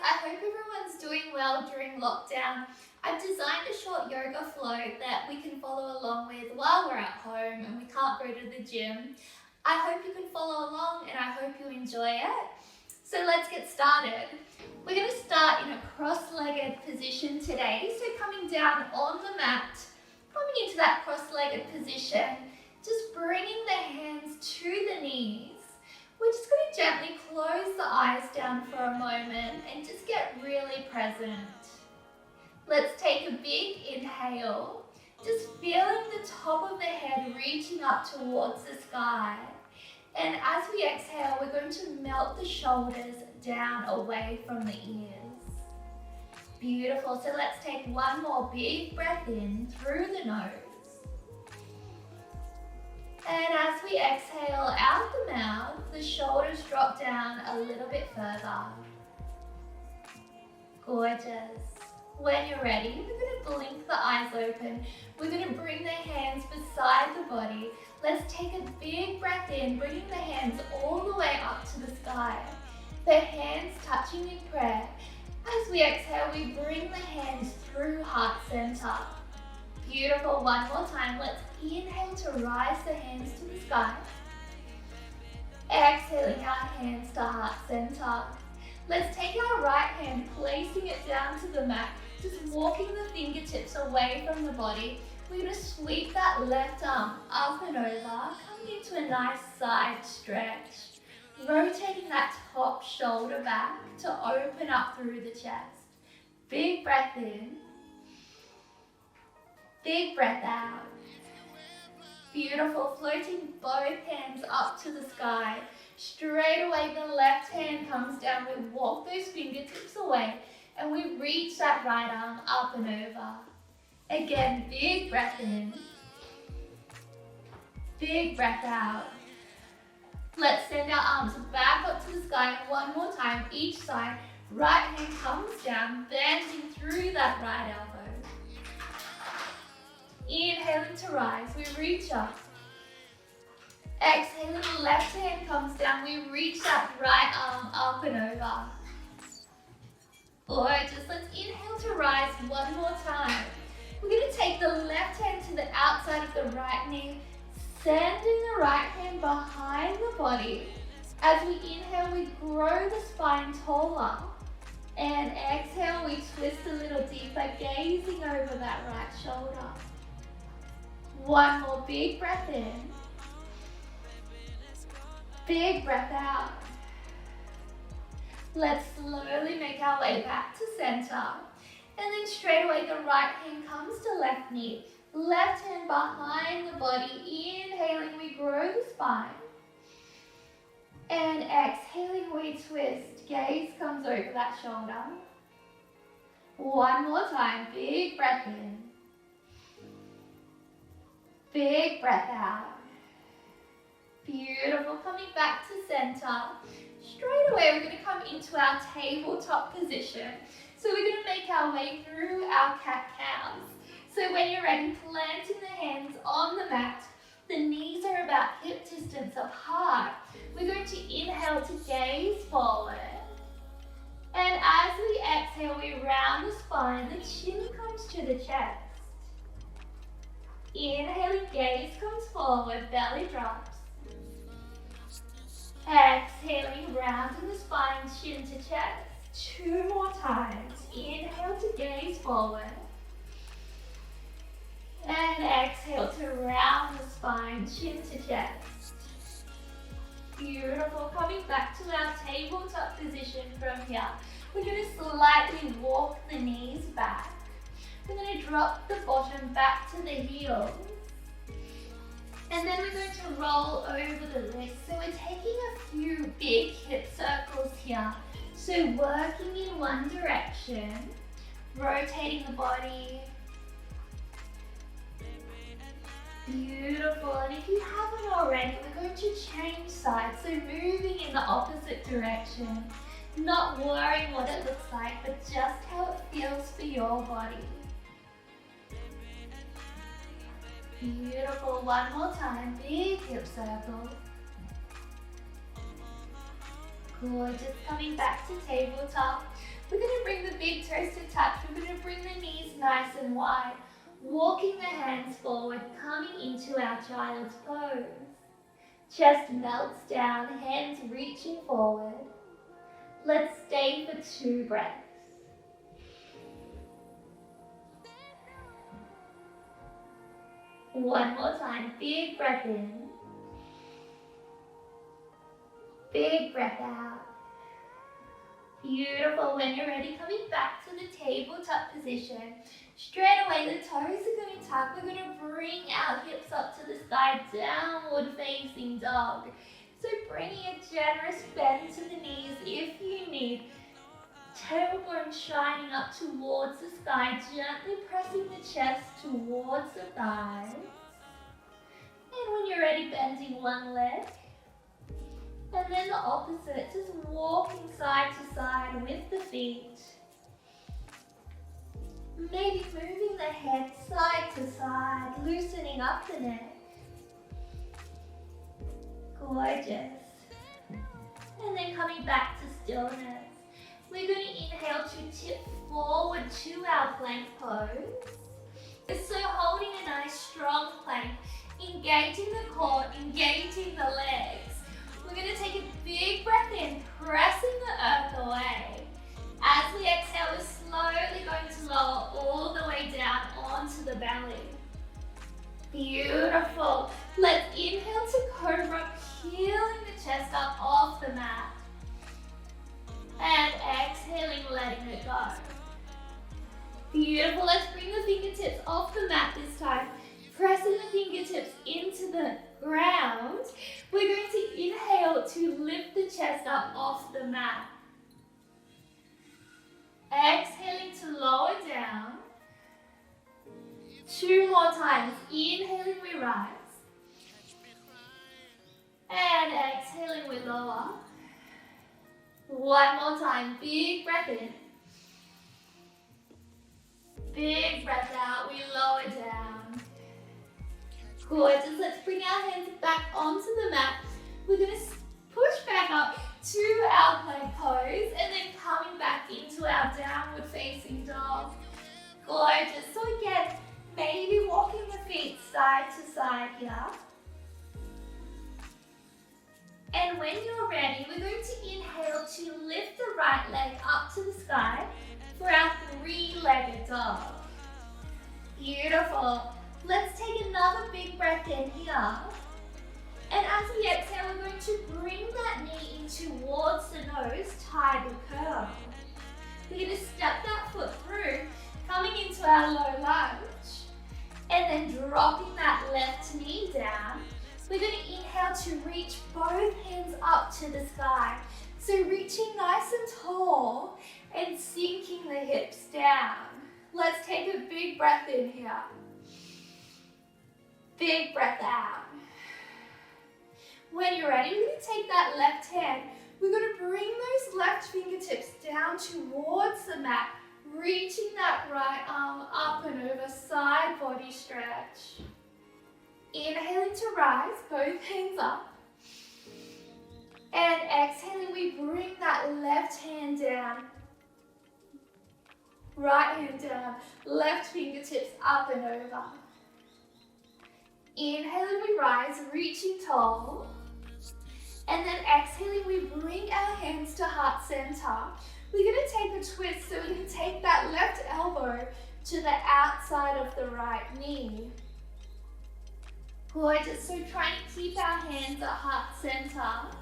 I hope everyone's doing well during lockdown. I've designed a short yoga flow that we can follow along with while we're at home and we can't go to the gym. I hope you can follow along and I hope you enjoy it. So let's get started. We're going to start in a cross-legged position today. So coming down on the mat, coming into that cross-legged position, just bringing the hands to the knees. We're just going to gently close the eyes down for a moment and just get really present. Let's take a big inhale, just feeling the top of the head reaching up towards the sky. And as we exhale, we're going to melt the shoulders down away from the ears. Beautiful. So let's take one more big breath in through the nose. And as we exhale out the mouth, the shoulders drop down a little bit further. Gorgeous. When you're ready, we're going to blink the eyes open. We're going to bring the hands beside the body. Let's take a big breath in, bringing the hands all the way up to the sky. The hands touching in prayer. As we exhale, we bring the hands through heart center. Beautiful. One more time. Let's inhale to rise the hands to the sky. Exhaling our hands to heart center. Let's take our right hand, placing it down to the mat, just walking the fingertips away from the body. We're going to sweep that left arm up and over, coming into a nice side stretch. Rotating that top shoulder back to open up through the chest. Big breath in. Big breath out. Beautiful, floating both hands up to the sky. Straight away the left hand comes down. We walk those fingertips away and we reach that right arm up and over. Again, big breath in. Big breath out. Let's send our arms back up to the sky one more time, each side. Right hand comes down, bending through that right elbow. Inhaling to rise, we reach up. Exhaling, the left hand comes down, we reach that right arm up and over. Gorgeous. Let's inhale to rise one more time. We're going to take the left hand to the outside of the right knee, sending the right hand behind the body. As we inhale, we grow the spine taller. And exhale, we twist a little deeper, gazing over that right shoulder. One more big breath in. Big breath out. Let's slowly make our way back to center. And then straight away the right hand comes to left knee. Left hand behind the body. Inhaling, we grow the spine. And exhaling, we twist. Gaze comes over that shoulder. One more time. Big breath in. Big breath out. Beautiful. Coming back to center. Straight away, we're going to come into our tabletop position. So we're going to make our way through our cat-cows. So when you're ready, planting the hands on the mat. The knees are about hip distance apart. We're going to inhale to gaze forward. And as we exhale, we round the spine. The chin comes to the chest. Inhaling, gaze comes forward, belly drops. Exhaling, rounding the spine, chin to chest. Two more times. Inhale to gaze forward. And exhale to round the spine, chin to chest. Beautiful. Coming back to our tabletop position from here. We're going to slightly walk the knees back. We're going to drop the bottom back to the heels. And then we're going to roll over the wrists. So we're taking a few big hip circles here. So working in one direction, rotating the body. Beautiful. And if you haven't already, we're going to change sides. So moving in the opposite direction. Not worrying what it looks like, but just how it feels for your body. Beautiful. One more time. Big hip circle. Gorgeous. Coming back to tabletop. We're going to bring the big toes to touch. We're going to bring the knees nice and wide. Walking the hands forward, coming into our child's pose. Chest melts down, hands reaching forward. Let's stay for 2 breaths. One more time, big breath in. Big breath out. Beautiful. When you're ready, coming back to the tabletop position. Straight away, the toes are going to tuck. We're going to bring our hips up to the sky, downward facing dog. So bringing a generous bend to the knees if you need. Tailbone shining up towards the sky, gently pressing the chest towards the thighs. And when you're ready, bending one leg. And then the opposite, just walking side to side with the feet. Maybe moving the head side to side, loosening up the neck. Gorgeous. And then coming back to stillness. We're going to inhale to tip forward to our plank pose. So holding a nice strong plank, engaging the core, engaging the legs. We're going to take a big breath in, pressing the earth away. As we exhale, we're slowly going to lower all the way down onto the belly. Beautiful. Let's inhale to cobra, peeling the chest up off the mat. And exhaling, letting it go. Beautiful. Let's bring the fingertips off the mat this time. Pressing the fingertips into the ground. We're going to inhale to lift the chest up off the mat. Exhaling to lower down. 2 more times. Inhaling, we rise. And exhaling, we lower. 1 more time. Big breath in. Big breath out. We lower down. Gorgeous. Let's bring our hands back onto the mat. We're going to push back up to our plank pose and then coming back into our downward facing dog. Gorgeous. So again, maybe walking the feet side to side here. And when you're ready, we're going to inhale to lift the right leg up to the sky for our 3-legged dog. Beautiful. Let's take another big breath in here. And as we exhale, we're going to bring that knee in towards the nose, tiger curl. We're going to step that foot through, coming into our low lunge. And then dropping that left knee down. We're going to inhale to reach both hands up to the sky. So reaching nice and tall and sinking the hips down. Let's take a big breath in here. Big breath out. When you're ready, we're going to take that left hand. We're going to bring those left fingertips down towards the mat, reaching that right arm up and over, side body stretch. Inhaling to rise, both hands up. And exhaling, we bring that left hand down. Right hand down, left fingertips up and over. Inhaling, we rise, reaching tall. And then exhaling, we bring our hands to heart center. We're going to take a twist, so we're going to take that left elbow to the outside of the right knee. Gorgeous, so trying to keep our hands at heart center.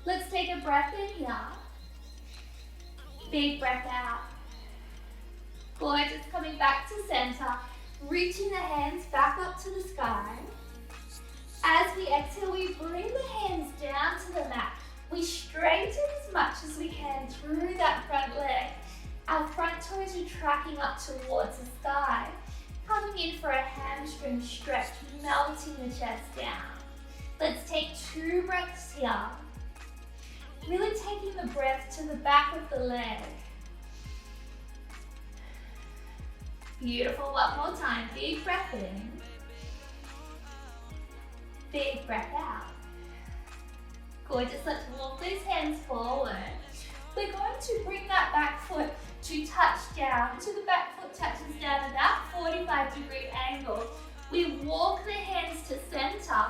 Let's take a breath in here. Big breath out. Gorgeous, coming back to center, reaching the hands back up to the sky. As we exhale, we bring the hands down to the mat. We straighten as much as we can through that front leg. Our front toes are tracking up towards the sky. Coming in for a hamstring stretch, melting the chest down. Let's take 2 breaths here. Really taking the breath to the back of the leg. Beautiful, 1 more time. Big breath in. Big breath out. Gorgeous, let's walk those hands forward. We're going to bring that back foot to touch down, so the back foot touches down at that 45-degree angle. We walk the hands to center,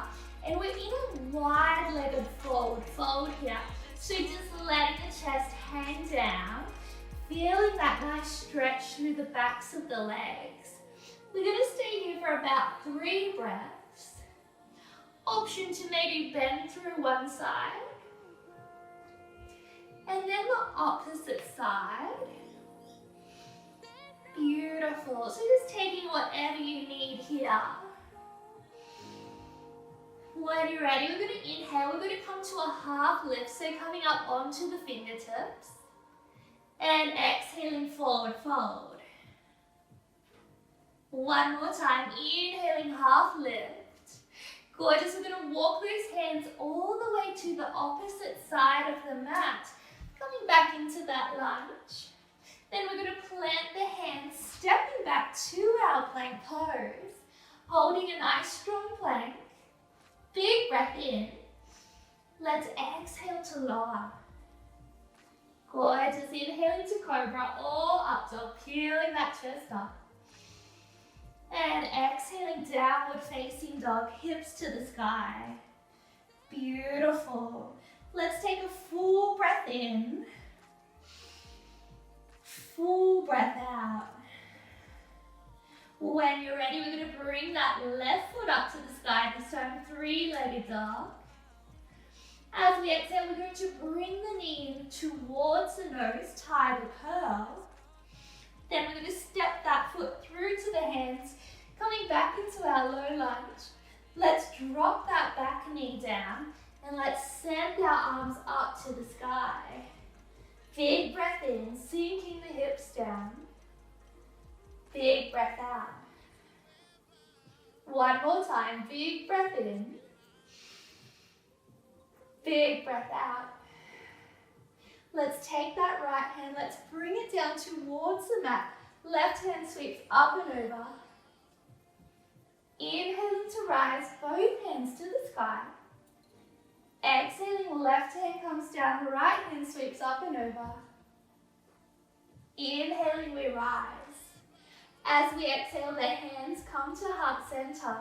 and we're in a wide-legged forward fold here. So just letting the chest hang down, feeling that nice stretch through the backs of the legs. We're going to stay here for about 3 breaths. Option to maybe bend through one side, and then the opposite side. Beautiful. So just taking whatever you need here. When you're ready, we're going to inhale. We're going to come to a half lift, so coming up onto the fingertips. And exhaling, forward fold. One more time, inhaling, half lift. Gorgeous. We're going to walk those hands all the way to the opposite side of the mat. Coming back into that lunge. Then we're going to plant the hands, stepping back to our plank pose. Holding a nice strong plank. Big breath in. Let's exhale to lower. Gorgeous. Inhaling to cobra or up dog, peeling that chest up. And exhaling, downward facing dog, hips to the sky. Beautiful. Let's take a full breath in. Full breath out. When you're ready, we're going to bring that left foot up to the sky, this time 3-legged dog. As we exhale, we're going to bring the knee in towards the nose, tiger curl. Then we're going to step that foot through to the hands, coming back into our low lunge. Let's drop that back knee down, and let's send our arms up to the sky. Big breath in, sinking the hips down. Big breath out. One more time, big breath in. Big breath out. Let's take that right hand, let's bring it down towards the mat. Left hand sweeps up and over. Inhaling to rise, both hands to the sky. Exhaling, left hand comes down, right hand sweeps up and over. Inhaling, we rise. As we exhale, the hands come to heart center.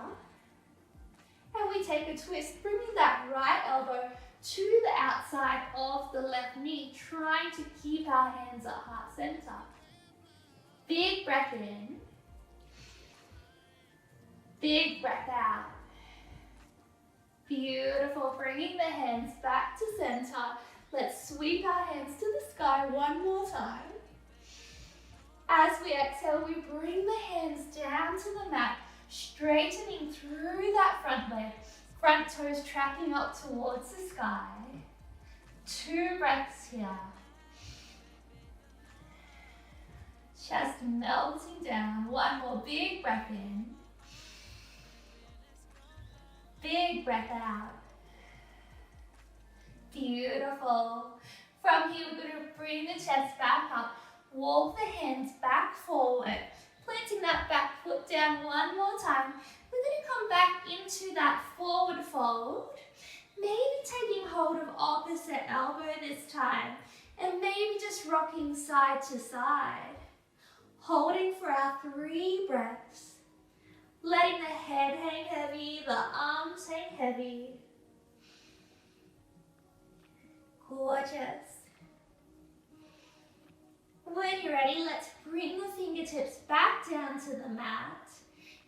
And we take a twist, bringing that right elbow to the outside of the left knee, trying to keep our hands at heart center. Big breath in. Big breath out. Beautiful. Bringing the hands back to center. Let's sweep our hands to the sky one more time. As we exhale, we bring the hands down to the mat, straightening through that front leg. Front toes tracking up towards the sky. 2 breaths here. Chest melting down. One more big breath in. Big breath out. Beautiful. From here, we're going to bring the chest back up. Walk the hands back forward. Planting that back foot down one more time. We're going to come back into that forward fold. Maybe taking hold of opposite elbow this time. And maybe just rocking side to side. Holding for our 3 breaths. Letting the head hang heavy, the arms hang heavy. Gorgeous. When you're ready, let's bring the fingertips back down to the mat.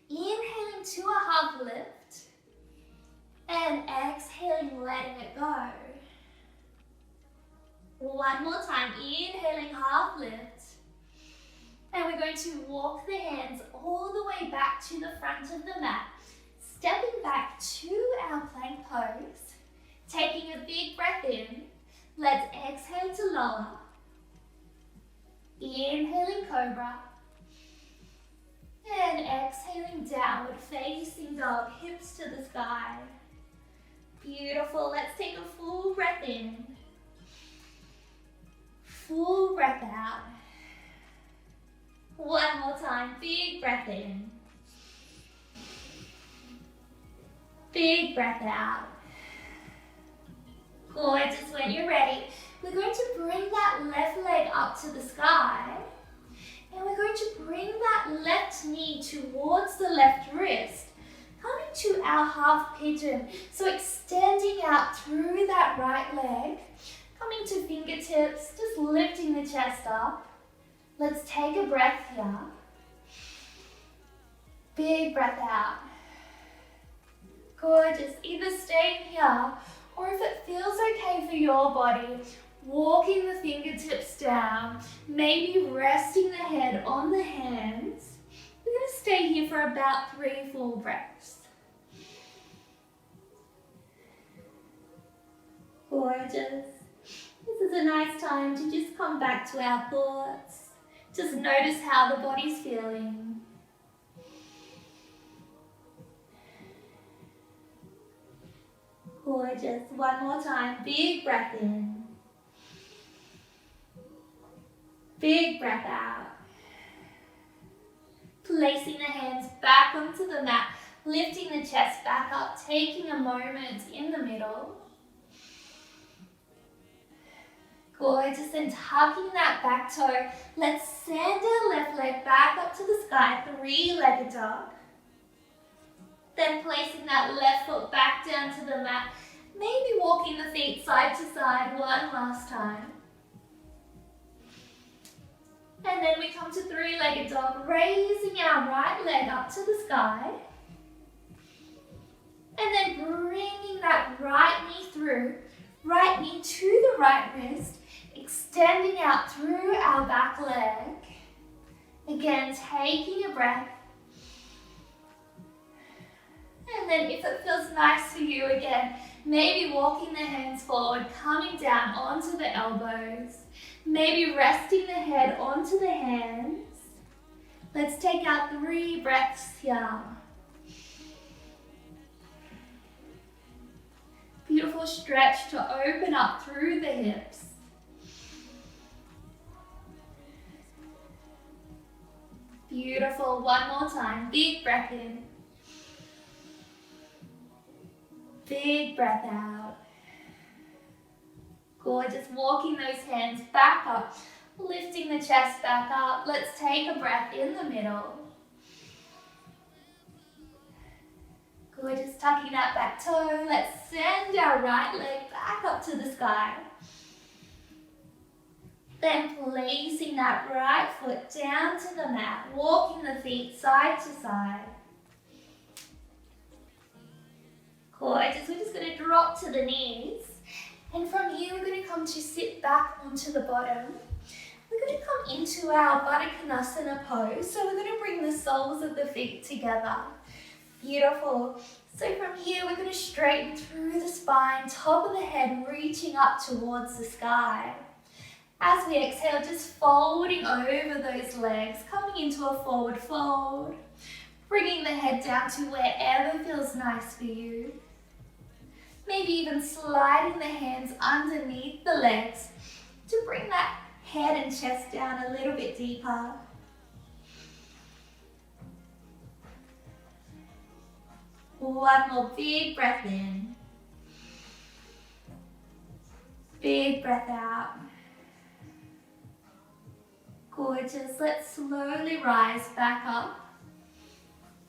Inhaling to a half lift. And exhaling, letting it go. One more time, inhaling, half lift. And we're going to walk the hands all the way back to the front of the mat. Stepping back to our plank pose. Taking a big breath in. Let's exhale to lower. Inhaling cobra. And exhaling downward facing dog, hips to the sky. Beautiful. Let's take a full breath in. Full breath out. One more time, big breath in. Big breath out. Gorgeous. When you're ready, we're going to bring that left leg up to the sky. And we're going to bring that left knee towards the left wrist, coming to our half pigeon. So extending out through that right leg, coming to fingertips, just lifting the chest up. Let's take a breath here. Big breath out. Gorgeous. Either staying here, or if it feels okay for your body, walking the fingertips down, maybe resting the head on the hands. We're going to stay here for about 3 full breaths. Gorgeous. This is a nice time to just come back to our thoughts. Just notice how the body's feeling. Gorgeous. One more time. Big breath in. Big breath out. Placing the hands back onto the mat, lifting the chest back up, taking a moment in the middle. Gorgeous, and tucking that back toe. Let's send our left leg back up to the sky, 3-legged dog. Then placing that left foot back down to the mat, maybe walking the feet side to side one last time. And then we come to 3-legged dog, raising our right leg up to the sky. And then bringing that right knee through, right knee to the right wrist, extending out through our back leg. Again, taking a breath. And then if it feels nice for you again, maybe walking the hands forward, coming down onto the elbows. Maybe resting the head onto the hands. Let's take out 3 breaths here. Beautiful stretch to open up through the hips. Beautiful. One more time. Big breath in. Big breath out. Gorgeous. Walking those hands back up, lifting the chest back up. Let's take a breath in the middle. Gorgeous. Tucking that back toe. Let's send our right leg back up to the sky. Then placing that right foot down to the mat, walking the feet side to side. Gorgeous. We're just going to drop to the knees. And from here, we're going to come to sit back onto the bottom. We're going to come into our Baddha Konasana pose. So we're going to bring the soles of the feet together. Beautiful. So from here, we're going to straighten through the spine, top of the head, reaching up towards the sky. As we exhale, just folding over those legs, coming into a forward fold. Bringing the head down to wherever feels nice for you. Maybe even sliding the hands underneath the legs to bring that head and chest down a little bit deeper. One more big breath in. Big breath out. Gorgeous. Let's slowly rise back up.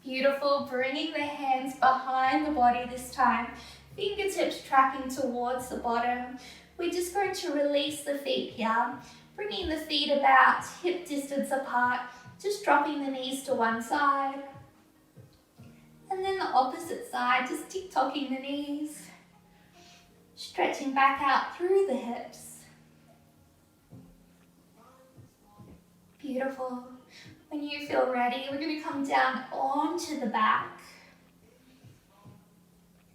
Beautiful. Bringing the hands behind the body this time. Fingertips tracking towards the bottom. We're just going to release the feet here. Bringing the feet about hip distance apart. Just dropping the knees to one side. And then the opposite side, just tick-tocking the knees. Stretching back out through the hips. Beautiful. When you feel ready, we're going to come down onto the back.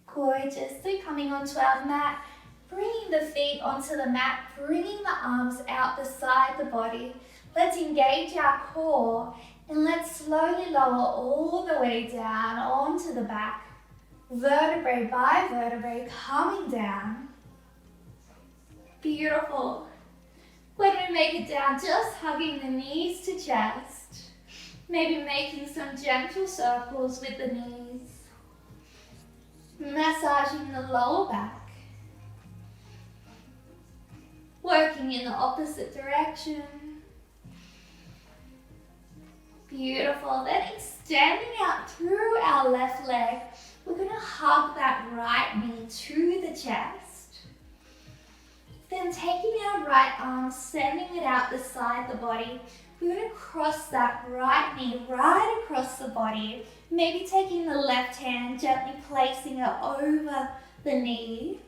Gorgeous. So coming onto our mat, bringing the feet onto the mat, bringing the arms out beside the body. Let's engage our core and let's slowly lower all the way down onto the back. Vertebrae by vertebrae coming down. Beautiful. When we make it down, just hugging the knees to chest. Maybe making some gentle circles with the knees. Massaging the lower back. Working in the opposite direction. Beautiful. Then extending out through our left leg, we're going to hug that right knee to the chest. Then taking our right arm, sending it out beside the body, we're going to cross that right knee right across the body. Maybe taking the left hand, gently placing it over the knee.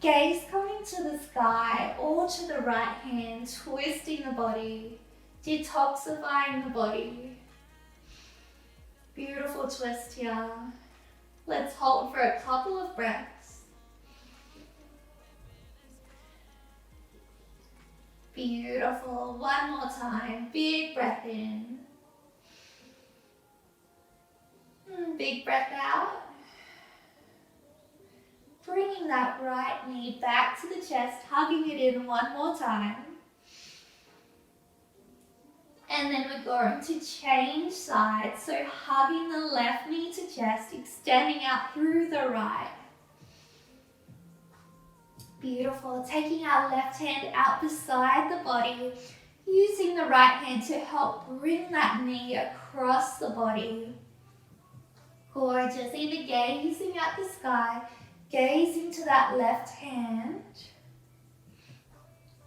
Gaze coming to the sky or to the right hand, twisting the body, detoxifying the body. Beautiful twist here. Let's hold for a couple of breaths. Beautiful. One more time. Big breath in. Big breath out. Bringing that right knee back to the chest, hugging it in one more time. And then we're going to change sides. So hugging the left knee to chest, extending out through the right. Beautiful. Taking our left hand out beside the body, using the right hand to help bring that knee across the body. Gorgeous. Either gazing at the sky, gazing to that left hand.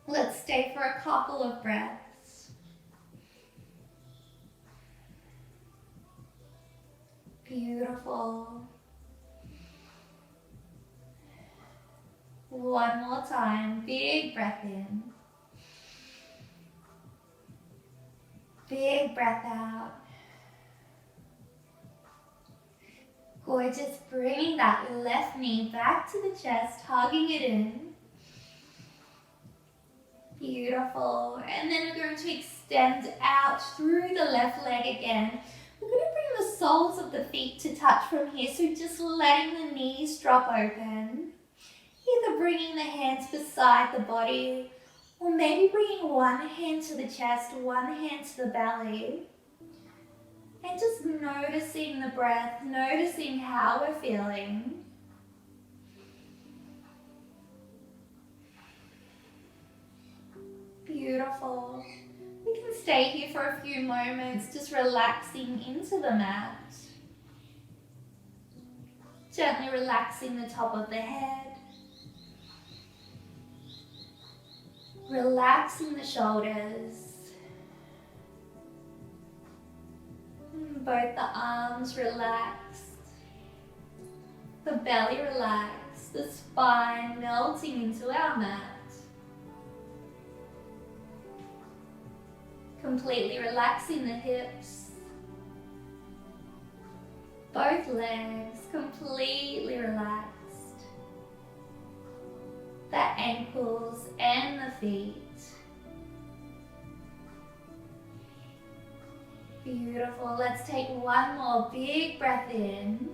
Let's stay for a couple of breaths. Beautiful. One more time. Big breath in. Big breath out. Gorgeous. Bringing that left knee back to the chest, hugging it in. Beautiful. And then we're going to extend out through the left leg again. We're going to bring the soles of the feet to touch from here. So just letting the knees drop open. Either bringing the hands beside the body, or maybe bringing one hand to the chest, one hand to the belly. And just noticing the breath, noticing how we're feeling. Beautiful. We can stay here for a few moments, just relaxing into the mat. Gently relaxing the top of the head. Relaxing the shoulders. Both the arms relaxed. The belly relaxed. The spine melting into our mat. Completely relaxing the hips. Both legs completely relaxed. The ankles and the feet. Beautiful. Let's take one more big breath in.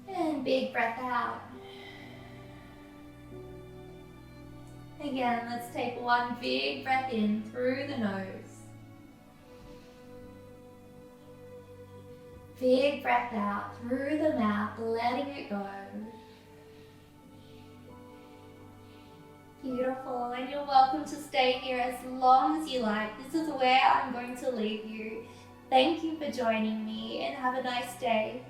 And big breath out. Again, let's take one big breath in through the nose. Big breath out through the mouth, letting it go. Beautiful, and you're welcome to stay here as long as you like. This is where I'm going to leave you. Thank you for joining me and have a nice day.